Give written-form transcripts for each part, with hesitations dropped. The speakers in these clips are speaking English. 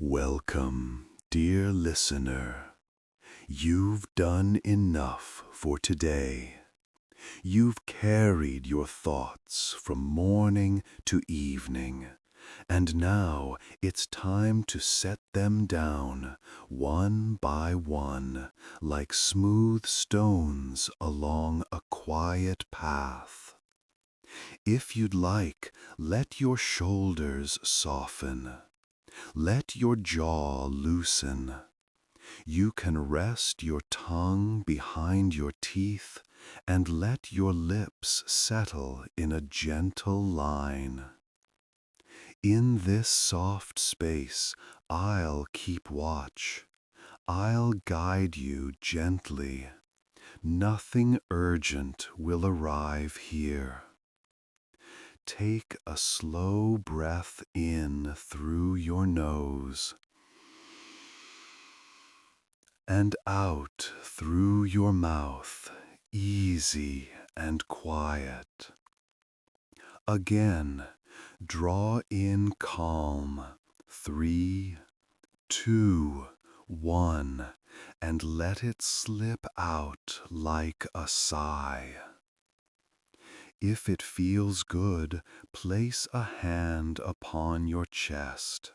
Welcome, dear listener. You've done enough for today. You've carried your thoughts from morning to evening, and now it's time to set them down, one by one, like smooth stones along a quiet path. If you'd like, let your shoulders soften. Let your jaw loosen. You can rest your tongue behind your teeth and let your lips settle in a gentle line. In this soft space, I'll keep watch. I'll guide you gently. Nothing urgent will arrive here. Take a slow breath in through your nose and out through your mouth, easy and quiet. Again, draw in calm, 3, 2, 1, and let it slip out like a sigh. If it feels good, place a hand upon your chest.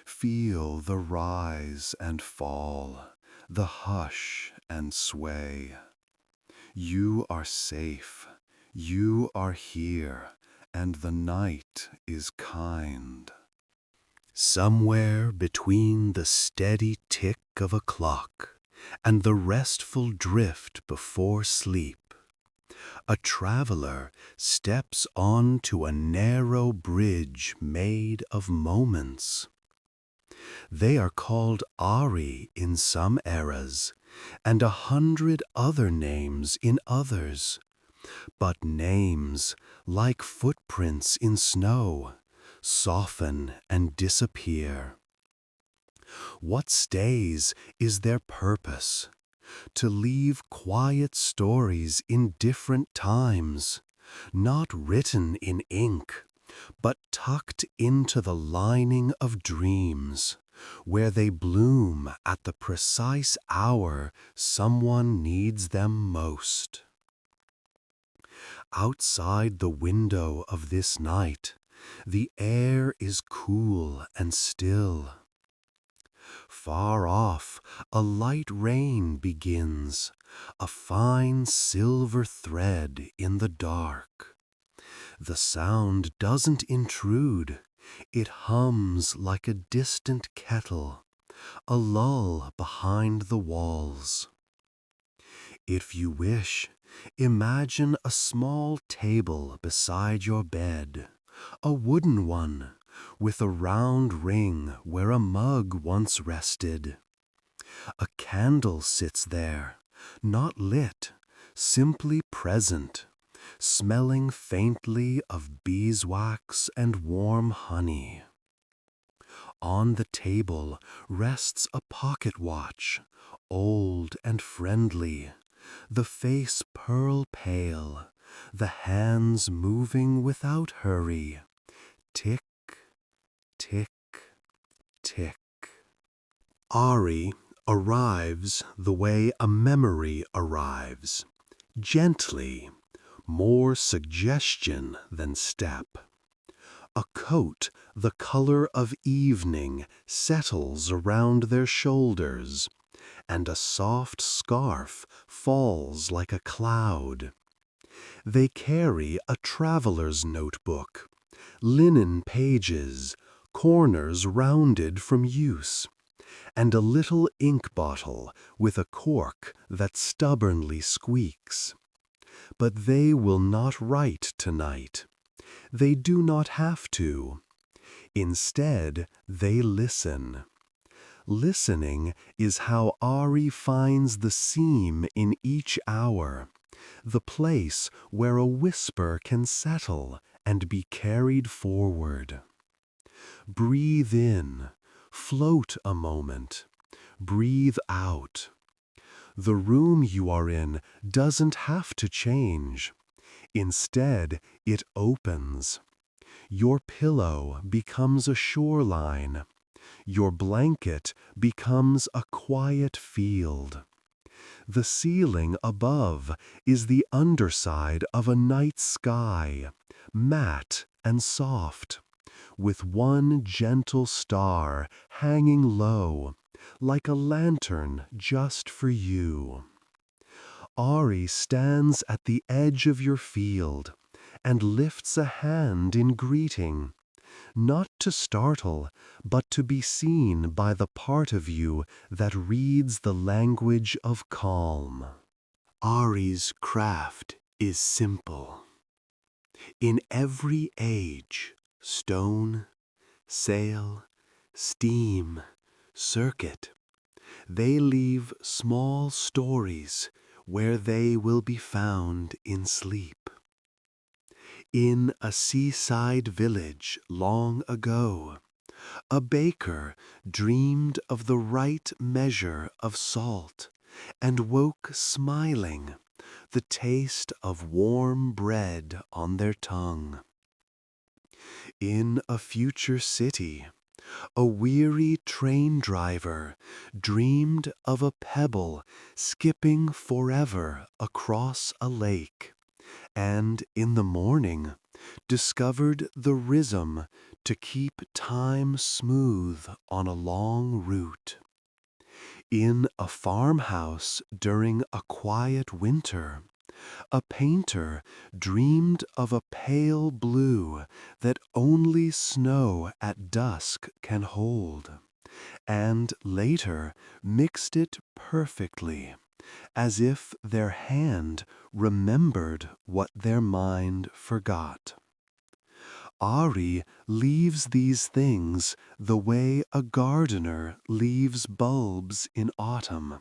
Feel the rise and fall, the hush and sway. You are safe, you are here, and the night is kind. Somewhere between the steady tick of a clock and the restful drift before sleep, a traveler steps onto a narrow bridge made of moments. They are called Ari in some eras, and 100 other names in others. But names, like footprints in snow, soften and disappear. What stays is their purpose, to leave quiet stories in different times, not written in ink, but tucked into the lining of dreams, where they bloom at the precise hour someone needs them most. Outside the window of this night, the air is cool and still. Far off, a light rain begins, a fine silver thread in the dark. The sound doesn't intrude. It hums like a distant kettle, a lull behind the walls. If you wish, imagine a small table beside your bed, a wooden one, with a round ring where a mug once rested. A candle sits there, not lit, simply present, smelling faintly of beeswax and warm honey. On the table rests a pocket watch, old and friendly, the face pearl pale, the hands moving without hurry. Tick, tick, tick. Ari arrives the way a memory arrives, gently, more suggestion than step. A coat the color of evening settles around their shoulders, and a soft scarf falls like a cloud. They carry a traveler's notebook, linen pages, corners rounded from use, and a little ink bottle with a cork that stubbornly squeaks. But they will not write tonight. They do not have to. Instead, they listen. Listening is how Ari finds the seam in each hour, the place where a whisper can settle and be carried forward. Breathe in, float a moment, breathe out. The room you are in doesn't have to change. Instead, it opens. Your pillow becomes a shoreline. Your blanket becomes a quiet field. The ceiling above is the underside of a night sky, matte and soft, with one gentle star hanging low, like a lantern just for you. Ari stands at the edge of your field and lifts a hand in greeting, not to startle, but to be seen by the part of you that reads the language of calm. Ari's craft is simple. In every age, stone, sail, steam, circuit, they leave small stories where they will be found in sleep. In a seaside village long ago, a baker dreamed of the right measure of salt and woke smiling, the taste of warm bread on their tongue. In a future city, a weary train driver dreamed of a pebble skipping forever across a lake, and in the morning discovered the rhythm to keep time smooth on a long route. In a farmhouse during a quiet winter, a painter dreamed of a pale blue that only snow at dusk can hold, and later mixed it perfectly, as if their hand remembered what their mind forgot. Ari leaves these things the way a gardener leaves bulbs in autumn,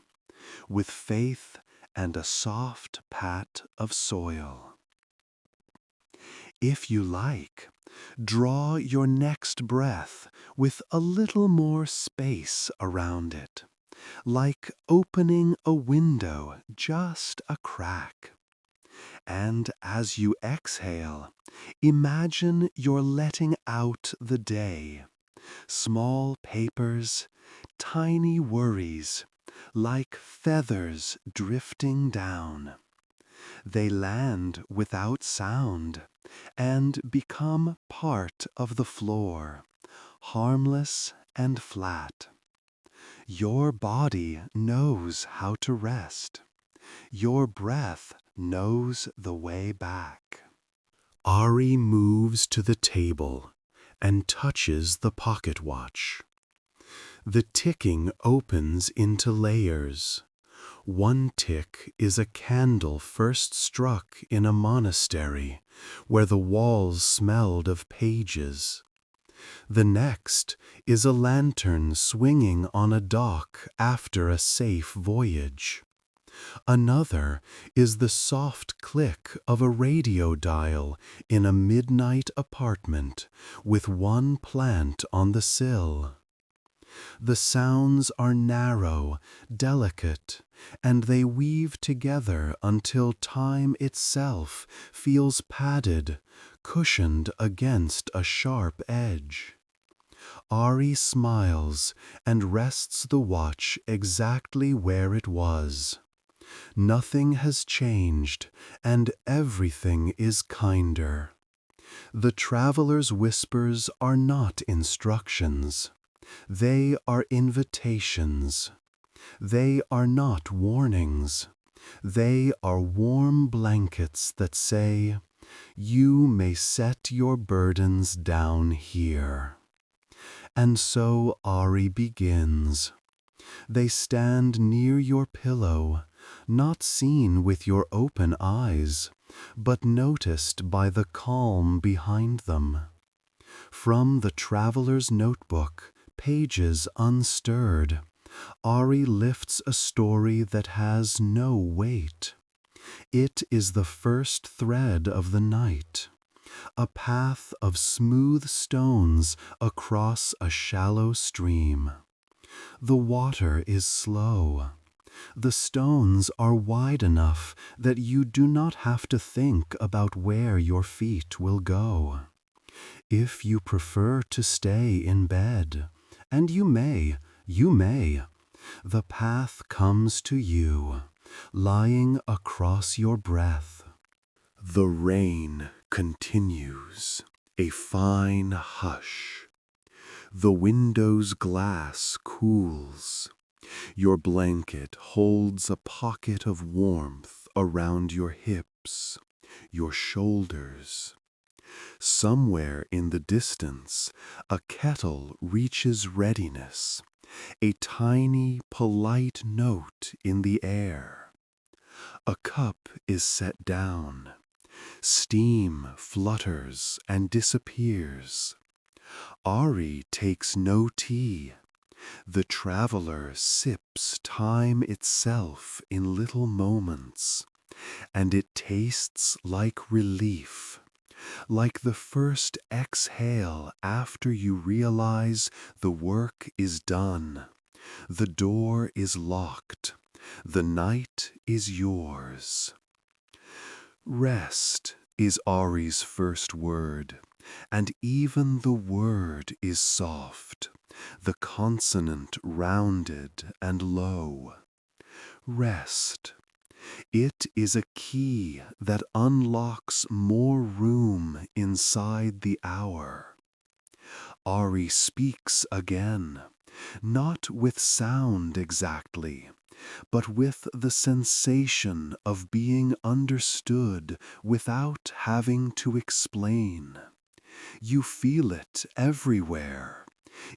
with faith and a soft pat of soil. If you like, draw your next breath with a little more space around it, like opening a window just a crack. And as you exhale, imagine you're letting out the day. Small papers, tiny worries, like feathers drifting down. They land without sound and become part of the floor, harmless and flat. Your body knows how to rest. Your breath knows the way back. Ari moves to the table and touches the pocket watch. The ticking opens into layers. One tick is a candle first struck in a monastery where the walls smelled of pages. The next is a lantern swinging on a dock after a safe voyage. Another is the soft click of a radio dial in a midnight apartment with one plant on the sill. The sounds are narrow, delicate, and they weave together until time itself feels padded, cushioned against a sharp edge. Ari smiles and rests the watch exactly where it was. Nothing has changed, and everything is kinder. The traveler's whispers are not instructions. They are invitations. They are not warnings. They are warm blankets that say, "You may set your burdens down here." And so Ari begins. They stand near your pillow, not seen with your open eyes, but noticed by the calm behind them. From the traveler's notebook, pages unstirred, Ari lifts a story that has no weight. It is the first thread of the night, a path of smooth stones across a shallow stream. The water is slow. The stones are wide enough that you do not have to think about where your feet will go. If you prefer to stay in bed, And you may. The path comes to you, lying across your breath. The rain continues, a fine hush. The window's glass cools. Your blanket holds a pocket of warmth around your hips, your shoulders. Somewhere in the distance, a kettle reaches readiness, a tiny, polite note in the air. A cup is set down. Steam flutters and disappears. Ari takes no tea. The traveler sips time itself in little moments, and it tastes like relief, like the first exhale after you realize the work is done, the door is locked, the night is yours. Rest is Ari's first word, and even the word is soft, the consonant rounded and low. Rest. It is a key that unlocks more room inside the hour. Ari speaks again, not with sound exactly, but with the sensation of being understood without having to explain. You feel it everywhere,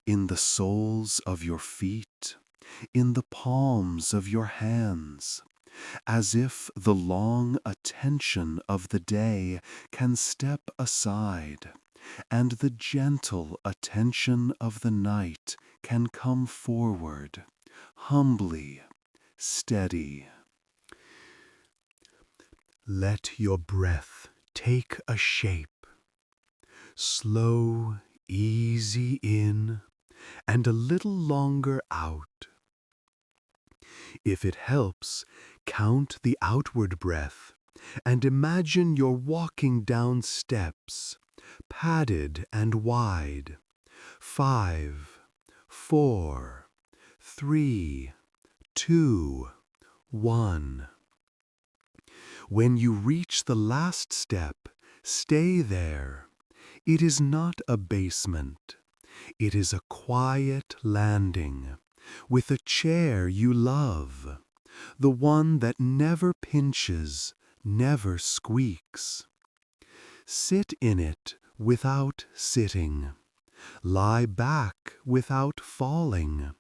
in the soles of your feet, in the palms of your hands, as if the long attention of the day can step aside, and the gentle attention of the night can come forward, humbly, steady. Let your breath take a shape. Slow, easy in, and a little longer out. If it helps, count the outward breath, and imagine you're walking down steps, padded and wide. 5, 4, 3, 2, 1. When you reach the last step, stay there. It is not a basement. It is a quiet landing, with a chair you love, the one that never pinches, never squeaks. Sit in it without sitting. Lie back without falling.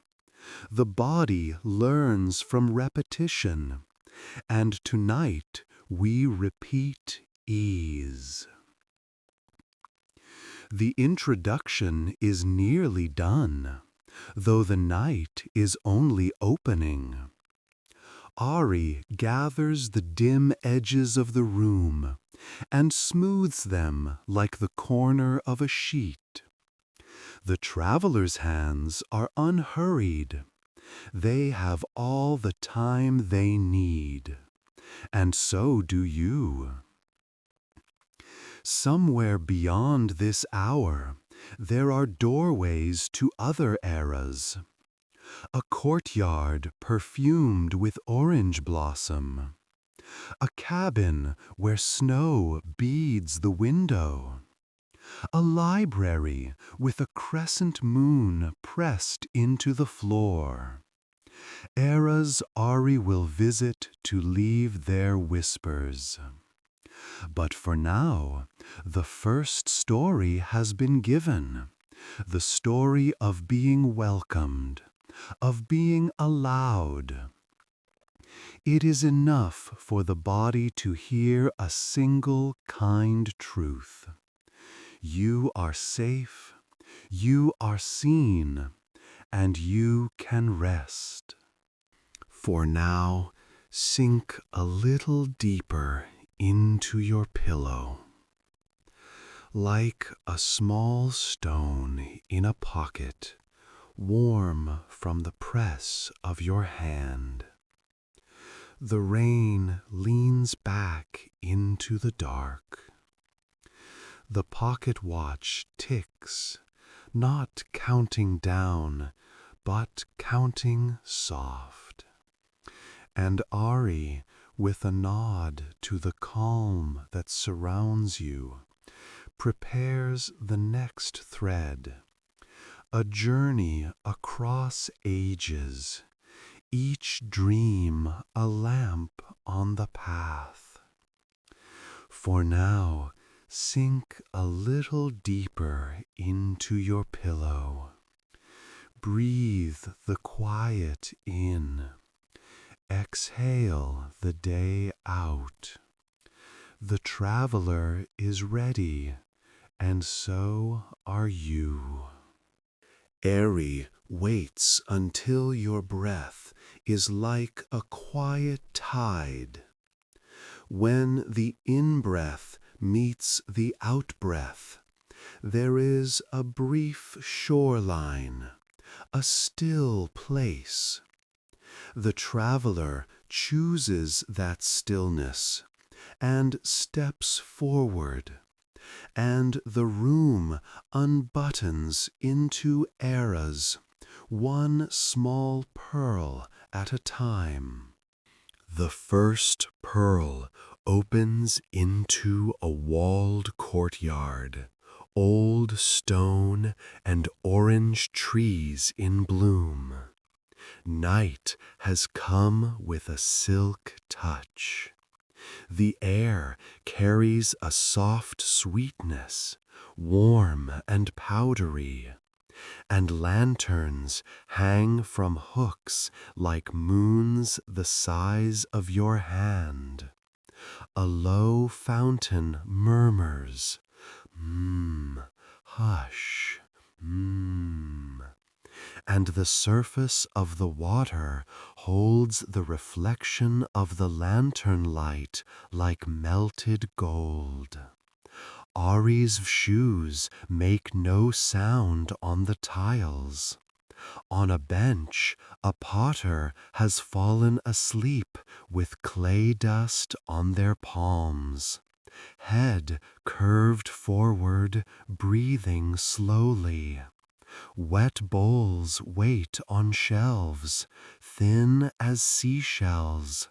The body learns from repetition, and tonight we repeat ease. The introduction is nearly done, though the night is only opening. Ari gathers the dim edges of the room and smooths them like the corner of a sheet. The traveler's hands are unhurried. They have all the time they need, and so do you. Somewhere beyond this hour, there are doorways to other eras. A courtyard perfumed with orange blossom. A cabin where snow beads the window. A library with a crescent moon pressed into the floor. Eras Ari will visit to leave their whispers. But for now, the first story has been given, the story of being welcomed, of being allowed. It is enough for the body to hear a single kind truth. You are safe, you are seen, and you can rest. For now, sink a little deeper into your pillow. Like a small stone in a pocket, warm from the press of your hand. The rain leans back into the dark. The pocket watch ticks, not counting down, but counting soft. And Ari, with a nod to the calm that surrounds you, prepares the next thread, a journey across ages, each dream a lamp on the path. For now, sink a little deeper into your pillow. Breathe the quiet in. Exhale the day out. The traveler is ready, and so are you. Airy waits until your breath is like a quiet tide. When the in-breath meets the out-breath, there is a brief shoreline, a still place. The traveler chooses that stillness and steps forward, and the room unbuttons into eras, one small pearl at a time. The first pearl opens into a walled courtyard, old stone and orange trees in bloom. Night has come with a silk touch. The air carries a soft sweetness, warm and powdery, and lanterns hang from hooks like moons the size of your hand. A low fountain murmurs, hush, and the surface of the water holds the reflection of the lantern light like melted gold. Ari's shoes make no sound on the tiles. On a bench, a potter has fallen asleep with clay dust on their palms. Head curved forward, breathing slowly. Wet bowls wait on shelves, thin as seashells,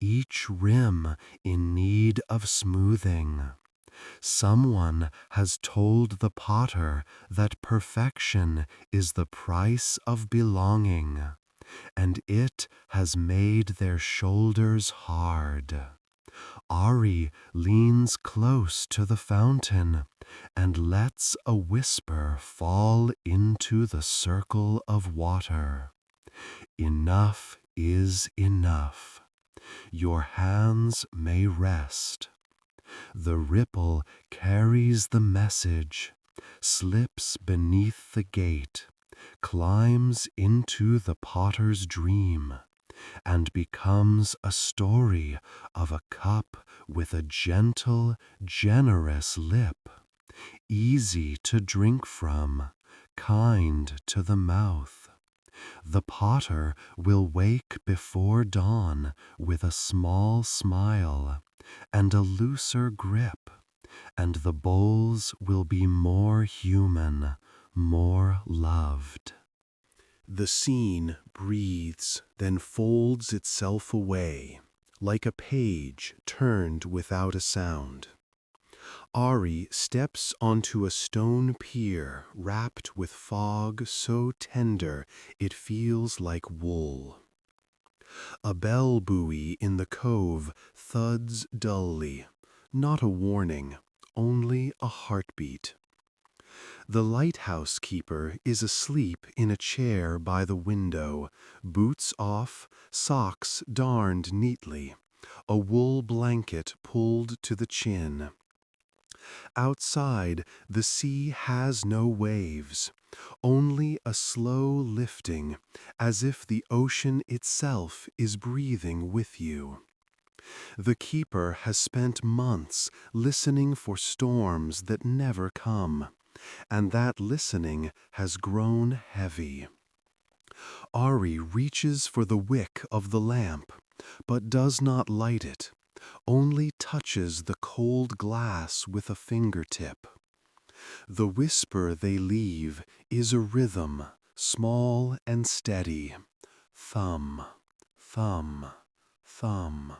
each rim in need of smoothing. Someone has told the potter that perfection is the price of belonging, and it has made their shoulders hard. Ari leans close to the fountain and lets a whisper fall into the circle of water. Enough is enough. Your hands may rest. The ripple carries the message, slips beneath the gate, climbs into the potter's dream, and becomes a story of a cup with a gentle, generous lip, easy to drink from, kind to the mouth. The potter will wake before dawn with a small smile and a looser grip, and the bowls will be more human, more loved. The scene breathes, then folds itself away, like a page turned without a sound. Ari steps onto a stone pier wrapped with fog so tender it feels like wool. A bell buoy in the cove thuds dully, not a warning, only a heartbeat. The lighthouse keeper is asleep in a chair by the window, boots off, socks darned neatly, a wool blanket pulled to the chin. Outside, the sea has no waves, only a slow lifting, as if the ocean itself is breathing with you. The keeper has spent months listening for storms that never come, and that listening has grown heavy. Ari reaches for the wick of the lamp, but does not light it, only touches the cold glass with a fingertip. The whisper they leave is a rhythm, small and steady. Thumb, thumb, thumb.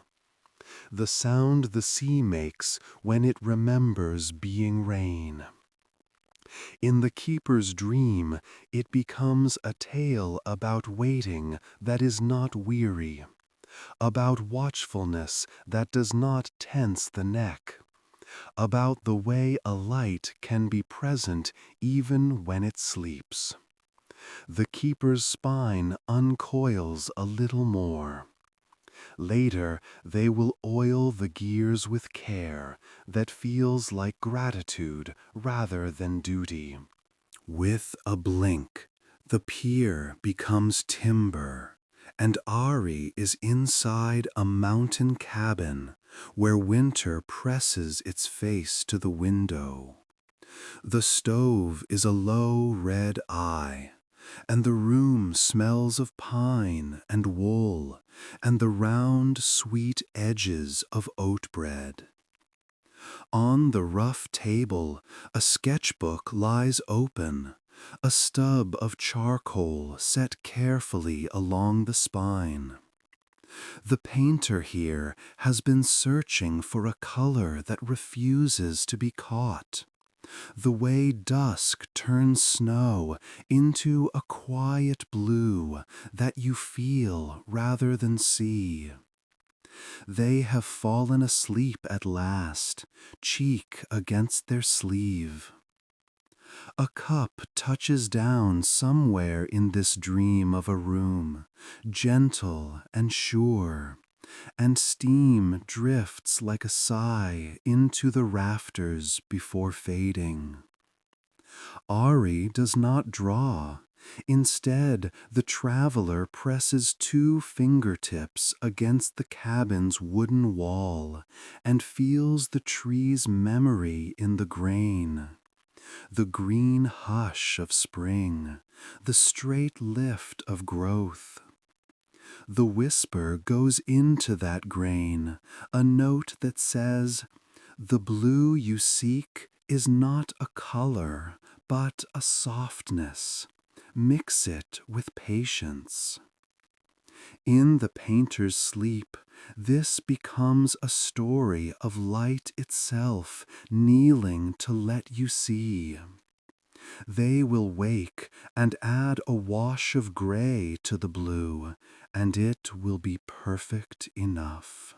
The sound the sea makes when it remembers being rain. In the keeper's dream, it becomes a tale about waiting that is not weary, about watchfulness that does not tense the neck, about the way a light can be present even when it sleeps. The keeper's spine uncoils a little more. Later, they will oil the gears with care that feels like gratitude rather than duty. With a blink, the pier becomes timber, and Ari is inside a mountain cabin where winter presses its face to the window. The stove is a low red eye, and the room smells of pine and wool and the round, sweet edges of oat bread. On the rough table, a sketchbook lies open, a stub of charcoal set carefully along the spine. The painter here has been searching for a color that refuses to be caught. The way dusk turns snow into a quiet blue that you feel rather than see. They have fallen asleep at last, cheek against their sleeve. A cup touches down somewhere in this dream of a room, gentle and sure, and steam drifts like a sigh into the rafters before fading. Ari does not draw. Instead, the traveler presses two fingertips against the cabin's wooden wall and feels the tree's memory in the grain. The green hush of spring, the straight lift of growth. The whisper goes into that grain, a note that says, "The blue you seek is not a color, but a softness. Mix it with patience." In the painter's sleep, this becomes a story of light itself kneeling to let you see. They will wake and add a wash of gray to the blue, and it will be perfect enough.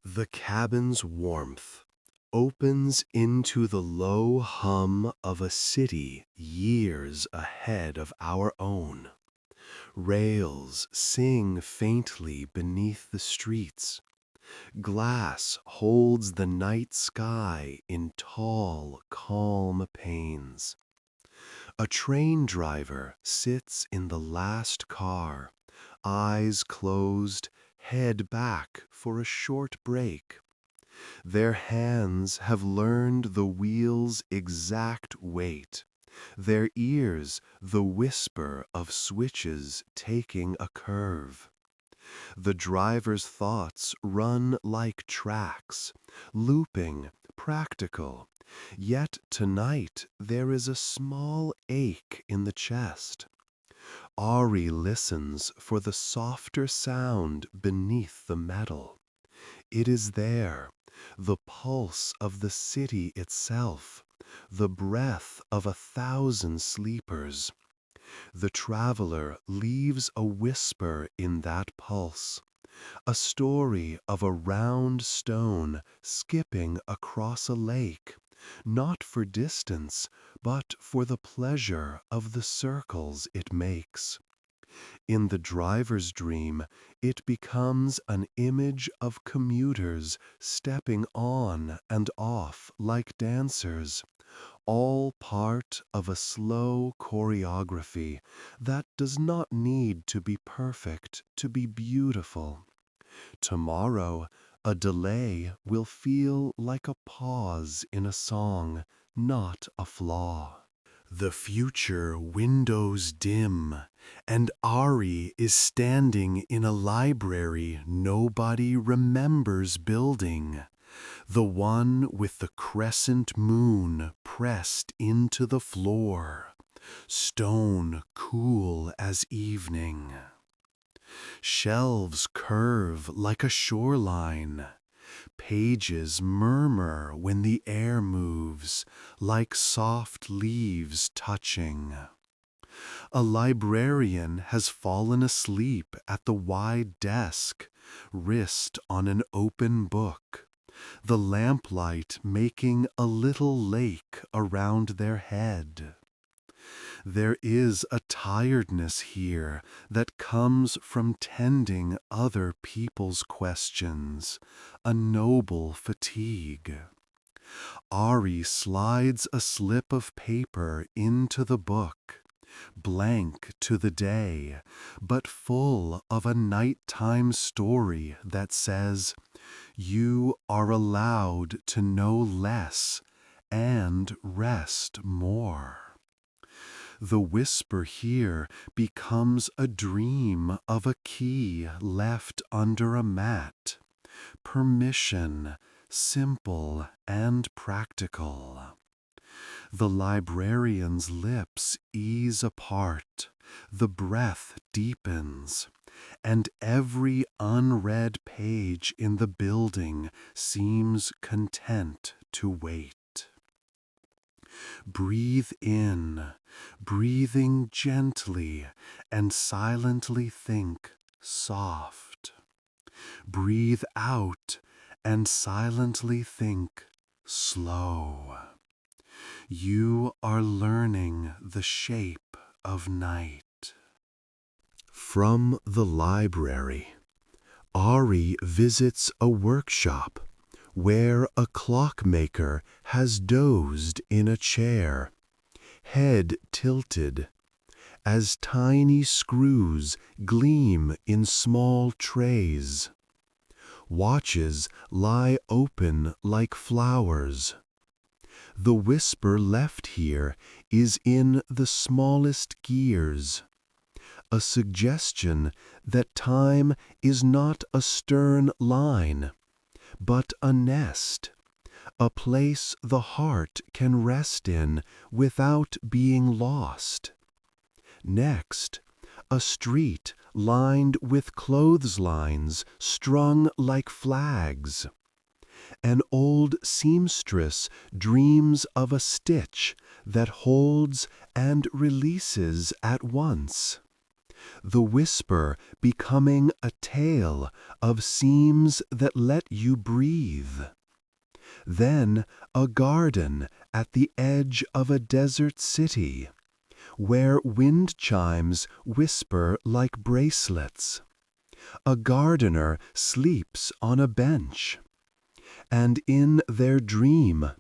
The cabin's warmth opens into the low hum of a city years ahead of our own. Rails sing faintly beneath the streets. Glass holds the night sky in tall, calm panes. A train driver sits in the last car, eyes closed, head back for a short break. Their hands have learned the wheel's exact weight, their ears the whisper of switches taking a curve. The driver's thoughts run like tracks, looping, practical, yet tonight there is a small ache in the chest. Ari listens for the softer sound beneath the metal. It is there, the pulse of the city itself, the breath of 1,000 sleepers. The traveler leaves a whisper in that pulse, a story of a round stone skipping across a lake, not for distance, but for the pleasure of the circles it makes. In the driver's dream, it becomes an image of commuters stepping on and off like dancers, all part of a slow choreography that does not need to be perfect to be beautiful. Tomorrow, a delay will feel like a pause in a song, not a flaw. The future windows dim, and Ari is standing in a library nobody remembers building, The one with the crescent moon pressed into the floor, stone cool as evening. Shelves curve like a shoreline. Pages murmur when the air moves, like soft leaves touching. A librarian has fallen asleep at the wide desk, wrist on an open book, the lamplight making a little lake around their head. There is a tiredness here that comes from tending other people's questions, a noble fatigue. Ari slides a slip of paper into the book, blank to the day, but full of a nighttime story that says, "You are allowed to know less and rest more." The whisper here becomes a dream of a key left under a mat. Permission, simple and practical. The librarian's lips ease apart, the breath deepens, and every unread page in the building seems content to wait. Breathe in, breathing gently, and silently think soft. Breathe out and silently think slow. You are learning the shape of night. From the library, Ari visits a workshop where a clockmaker has dozed in a chair, head tilted, as tiny screws gleam in small trays. Watches lie open like flowers. The whisper left here is in the smallest gears, a suggestion that time is not a stern line, but a nest, a place the heart can rest in without being lost. Next, a street lined with clotheslines strung like flags. An old seamstress dreams of a stitch that holds and releases at once. The whisper becoming a tale of seams that let you breathe. Then a garden at the edge of a desert city, where wind chimes whisper like bracelets. A gardener sleeps on a bench, and in their dream,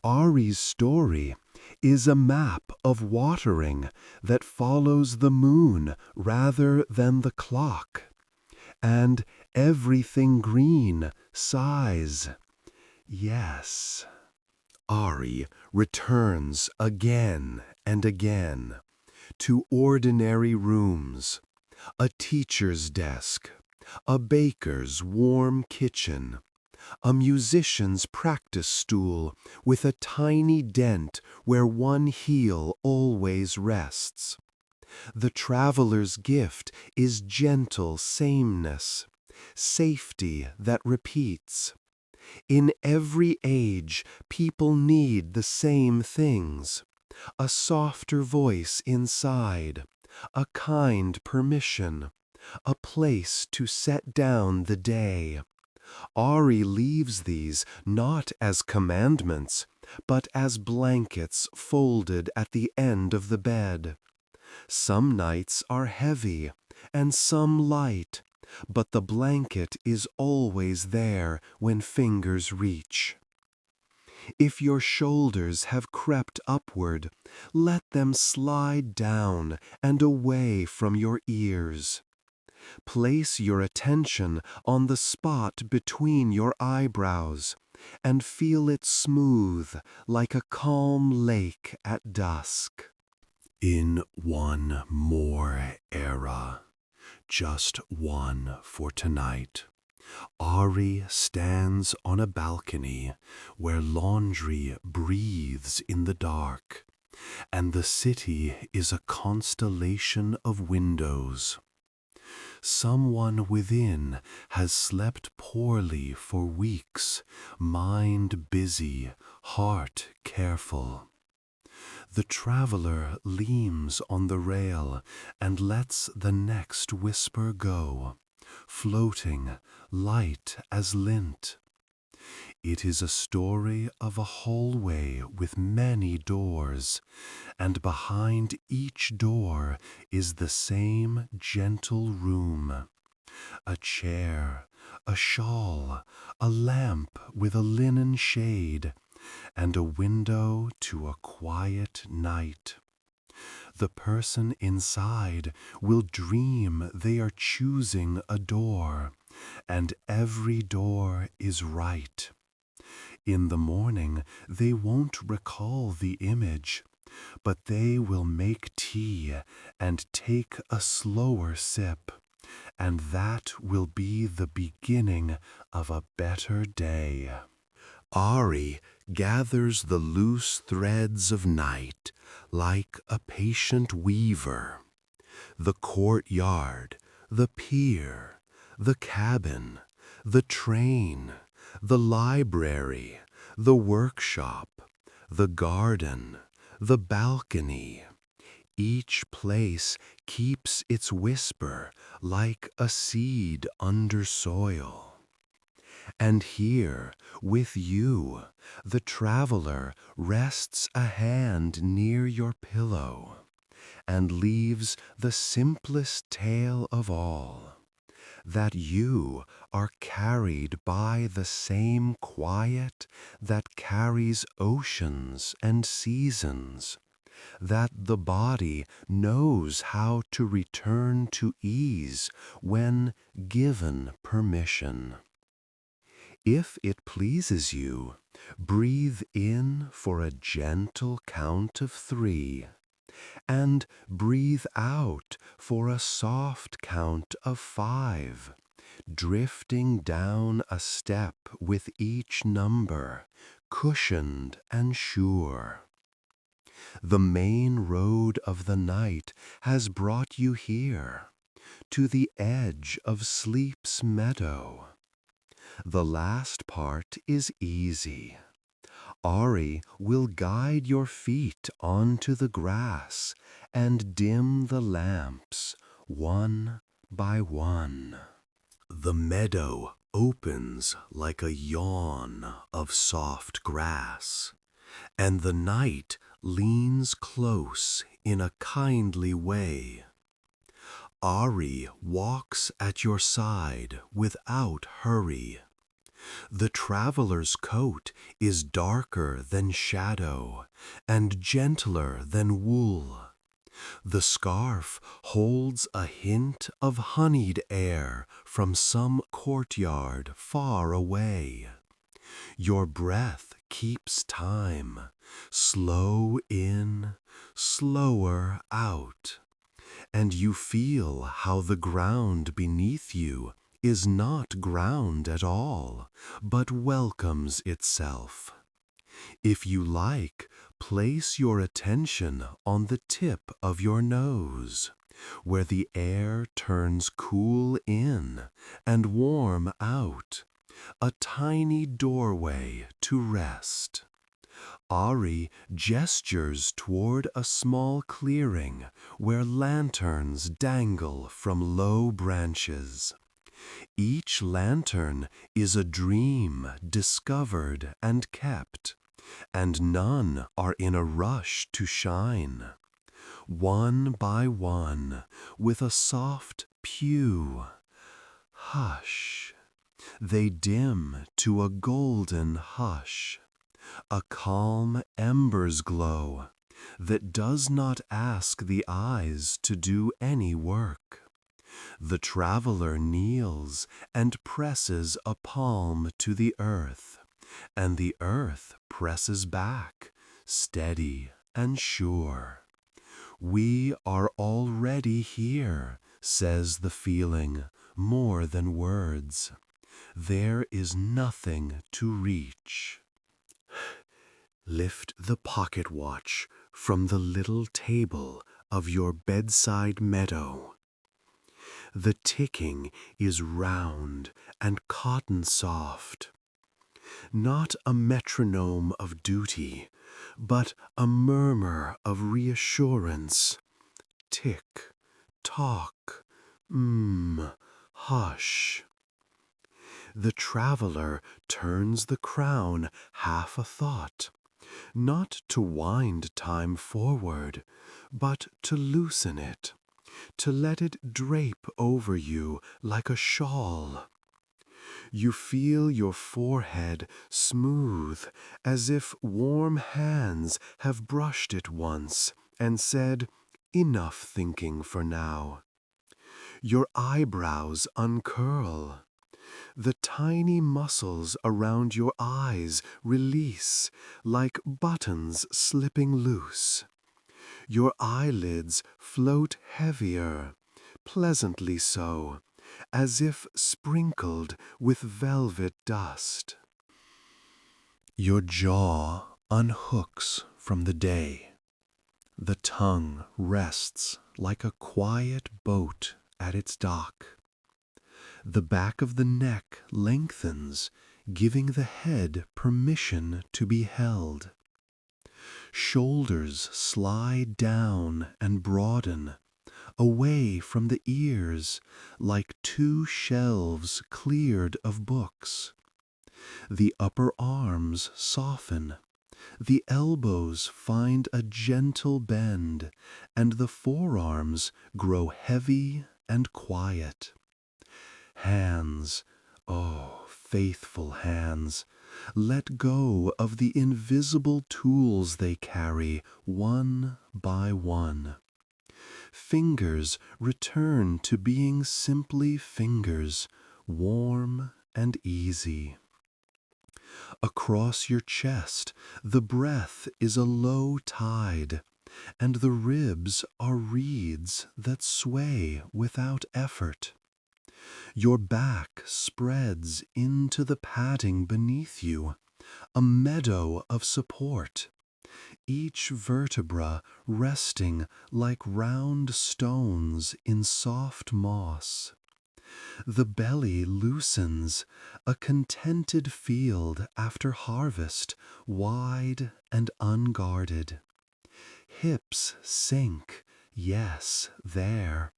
Ari's story is a map of watering that follows the moon rather than the clock, and everything green sighs, yes. Ari returns again and again to ordinary rooms, a teacher's desk, a baker's warm kitchen, a musician's practice stool with a tiny dent where one heel always rests. The traveler's gift is gentle sameness, safety that repeats. In every age, people need the same things: a softer voice inside, a kind permission, a place to set down the day. Ari leaves these not as commandments, but as blankets folded at the end of the bed. Some nights are heavy and some light, but the blanket is always there when fingers reach. If your shoulders have crept upward, let them slide down and away from your ears. Place your attention on the spot between your eyebrows and feel it smooth like a calm lake at dusk. In one more era, just one for tonight, Ari stands on a balcony where laundry breathes in the dark, and the city is a constellation of windows. Someone within has slept poorly for weeks, mind busy, heart careful. The traveler leans on the rail and lets the next whisper go, floating, light as lint. It is a story of a hallway with many doors, and behind each door is the same gentle room. A chair, a shawl, a lamp with a linen shade, and a window to a quiet night. The person inside will dream they are choosing a door, and every door is right. In the morning, they won't recall the image, but they will make tea and take a slower sip, and that will be the beginning of a better day. Ari gathers the loose threads of night like a patient weaver. The courtyard, the pier, the cabin, the train, the library, the workshop, the garden, the balcony. Each place keeps its whisper like a seed under soil. And here, with you, the traveler rests a hand near your pillow and leaves the simplest tale of all, that you are carried by the same quiet that carries oceans and seasons, that the body knows how to return to ease when given permission. If it pleases you, breathe in for a gentle count of 3, and breathe out for a soft count of 5, drifting down a step with each number, cushioned and sure. The main road of the night has brought you here, to the edge of sleep's meadow. The last part is easy. Ari will guide your feet onto the grass and dim the lamps one by one. The meadow opens like a yawn of soft grass, and the night leans close in a kindly way. Ari walks at your side without hurry. The traveler's coat is darker than shadow and gentler than wool. The scarf holds a hint of honeyed air from some courtyard far away. Your breath keeps time, slow in, slower out, and you feel how the ground beneath you is not ground at all, but welcomes itself. If you like, place your attention on the tip of your nose, where the air turns cool in and warm out, a tiny doorway to rest. Ari gestures toward a small clearing where lanterns dangle from low branches. Each lantern is a dream discovered and kept, and none are in a rush to shine. One by one, with a soft pew, hush, they dim to a golden hush. A calm ember's glow that does not ask the eyes to do any work. The traveler kneels and presses a palm to the earth, and the earth presses back, steady and sure. We are already here, says the feeling, more than words. There is nothing to reach. Lift the pocket watch from the little table of your bedside meadow. The ticking is round and cotton soft, not a metronome of duty, but a murmur of reassurance. Tick, tock, hush. The traveler turns the crown half a thought, not to wind time forward, but to loosen it, to let it drape over you like a shawl. You feel your forehead smooth, as if warm hands have brushed it once and said, "Enough thinking for now." Your eyebrows uncurl. The tiny muscles around your eyes release, like buttons slipping loose. Your eyelids float heavier, pleasantly so, as if sprinkled with velvet dust. Your jaw unhooks from the day. The tongue rests like a quiet boat at its dock. The back of the neck lengthens, giving the head permission to be held. Shoulders slide down and broaden, away from the ears, like two shelves cleared of books. The upper arms soften, the elbows find a gentle bend, and the forearms grow heavy and quiet. Hands, oh, faithful hands, let go of the invisible tools they carry one by one. Fingers return to being simply fingers, warm and easy. Across your chest, the breath is a low tide, and the ribs are reeds that sway without effort. Your back spreads into the padding beneath you, a meadow of support, each vertebra resting like round stones in soft moss. The belly loosens, a contented field after harvest, wide and unguarded. Hips sink, yes, there,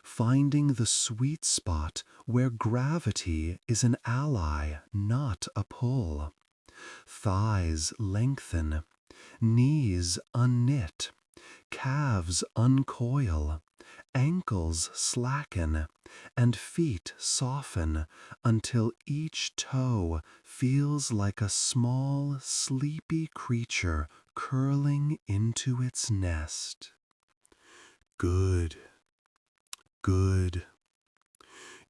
finding the sweet spot where gravity is an ally, not a pull. Thighs lengthen, knees unknit, calves uncoil, ankles slacken, and feet soften until each toe feels like a small, sleepy creature curling into its nest. Good, good.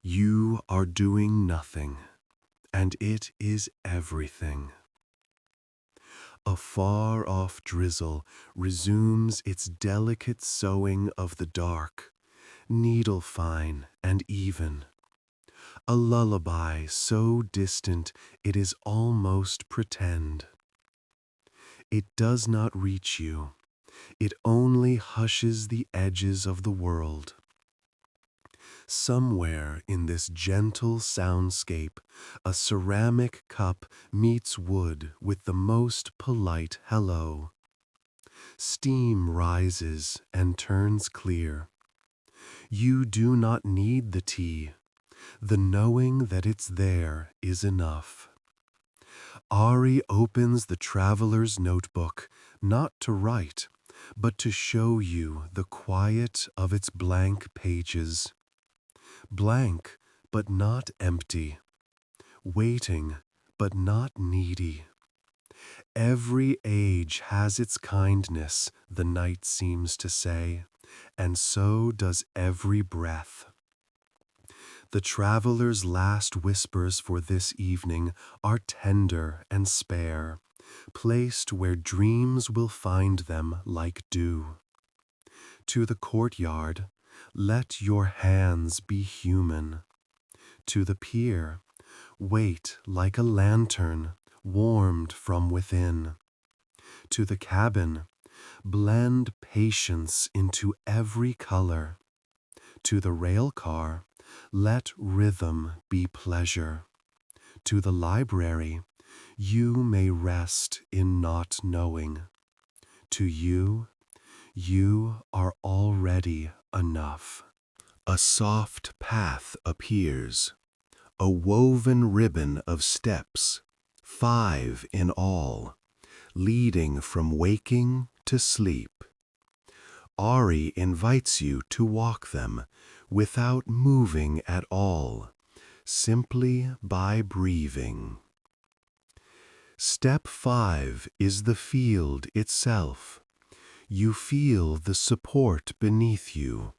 You are doing nothing, and it is everything. A far-off drizzle resumes its delicate sewing of the dark, needle-fine and even. A lullaby so distant it is almost pretend. It does not reach you. It only hushes the edges of the world. Somewhere in this gentle soundscape, a ceramic cup meets wood with the most polite hello. Steam rises and turns clear. You do not need the tea. The knowing that it's there is enough. Ari opens the traveler's notebook, not to write, but to show you the quiet of its blank pages. Blank, but not empty. Waiting, but not needy. Every age has its kindness, the night seems to say, and so does every breath. The traveler's last whispers for this evening are tender and spare, placed where dreams will find them like dew. To the courtyard, let your hands be human. To the pier, Wait like a lantern, warmed from within. To the cabin, blend patience into every color. To the rail car, let rhythm be pleasure. To the library, you may rest in not knowing. To you, you are already enough. A soft path appears, a woven ribbon of steps, 5 in all, leading from waking to sleep. Ari invites you to walk them without moving at all, simply by breathing. Step 5 is the field itself. You feel the support beneath you,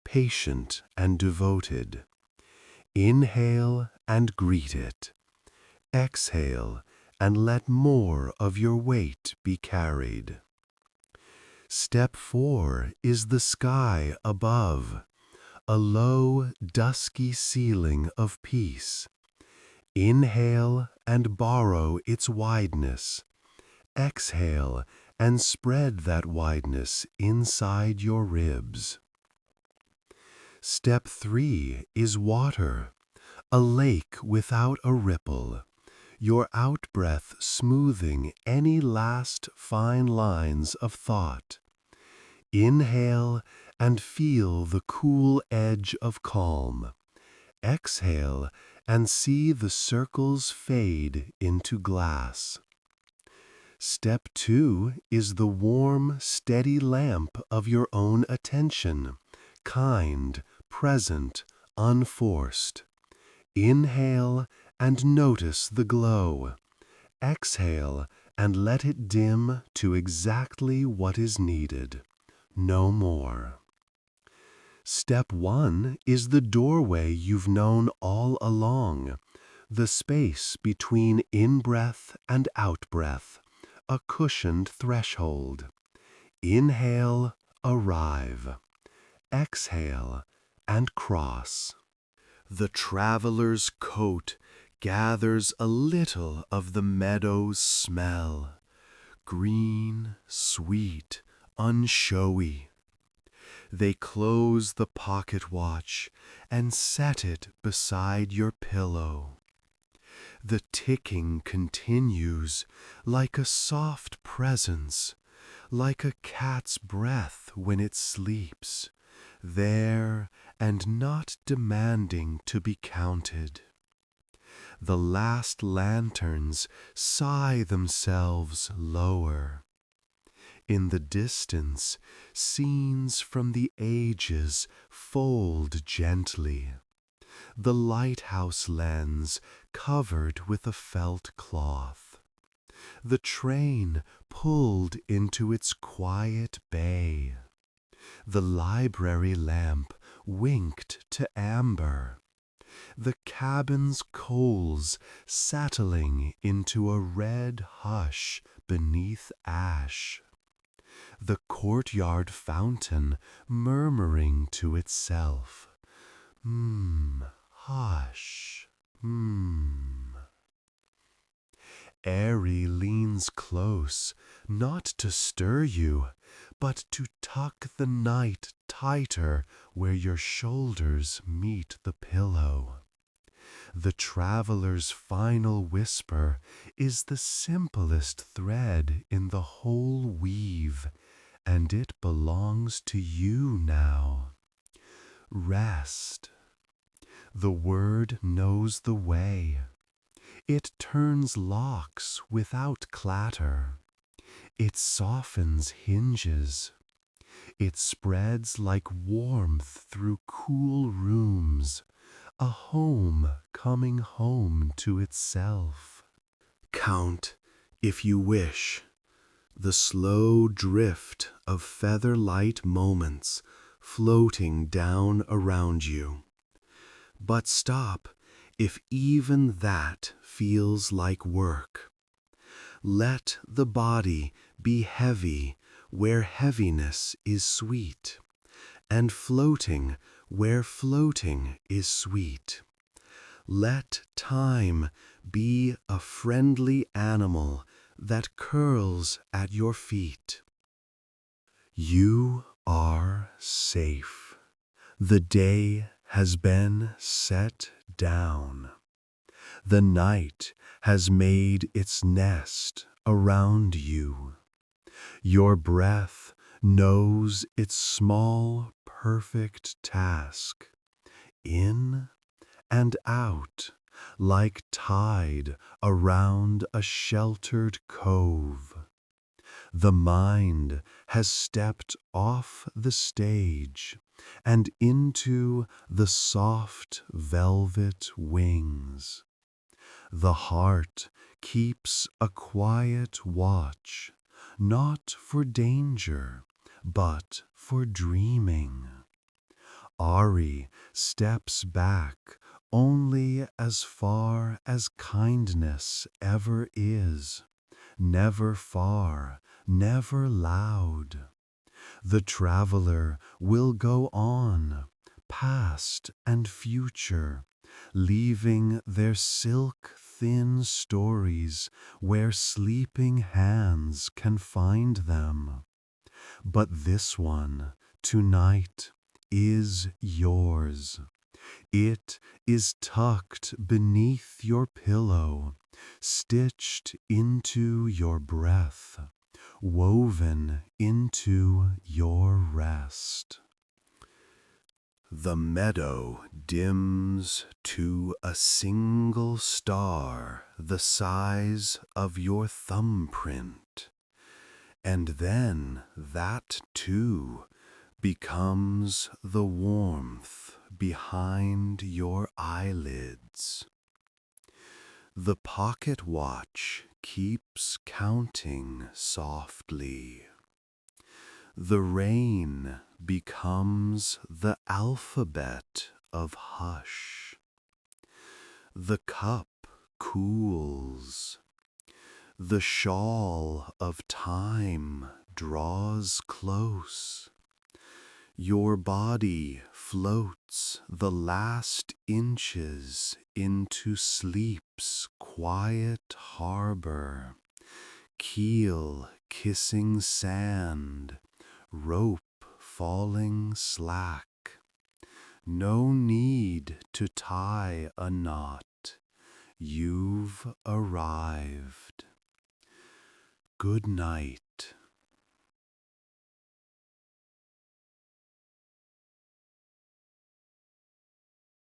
patient and devoted. Inhale and greet it. Exhale and let more of your weight be carried. Step 4 is the sky above, a low, dusky ceiling of peace. Inhale and borrow its wideness. Exhale and spread that wideness inside your ribs. Step 3 is water, a lake without a ripple, your out-breath smoothing any last fine lines of thought. Inhale and feel the cool edge of calm. Exhale and see the circles fade into glass. Step 2 is the warm, steady lamp of your own attention, kind, present, unforced. Inhale and notice the glow. Exhale and let it dim to exactly what is needed. No more. Step 1 is the doorway you've known all along, the space between in-breath and out-breath, a cushioned threshold. Inhale, arrive. Exhale, and cross. The traveler's coat gathers a little of the meadow's smell, green, sweet, unshowy. They close the pocket watch and set it beside your pillow. The ticking continues like a soft presence, like a cat's breath when it sleeps, there and not demanding to be counted. The last lanterns sigh themselves lower. In the distance, scenes from the ages fold gently. The lighthouse lens covered with a felt cloth. The train pulled into its quiet bay. The library lamp winked to amber. The cabin's coals settling into a red hush beneath ash. The courtyard fountain murmuring to itself. Hush, Airy leans close, not to stir you, but to tuck the night tighter where your shoulders meet the pillow. The traveler's final whisper is the simplest thread in the whole weave, and it belongs to you now. Rest. The word knows the way. It turns locks without clatter. It softens hinges. It spreads like warmth through cool rooms, a home coming home to itself. Count, if you wish, the slow drift of feather-light moments floating down around you. But stop if even that feels like work. Let the body be heavy where heaviness is sweet, and floating where floating is sweet. Let time be a friendly animal that curls at your feet. You are safe. The day has been set down. The night has made its nest around you. Your breath knows its small, perfect task. In and out, like tide around a sheltered cove. The mind has stepped off the stage and into the soft velvet wings. The heart keeps a quiet watch, not for danger, but for dreaming. Ari steps back only as far as kindness ever is, never far, never loud. The traveler will go on, past and future, leaving their silk-thin stories where sleeping hands can find them. But this one, tonight, is yours. It is tucked beneath your pillow, stitched into your breath, woven into your rest. The meadow dims to a single star the size of your thumbprint, and then that too becomes the warmth behind your eyelids. The pocket watch keeps counting softly. The rain becomes the alphabet of hush. The cup cools. The shawl of time draws close. Your body floats the last inches into sleep's quiet harbor, keel kissing sand, rope falling slack. No need to tie a knot. You've arrived. Good night.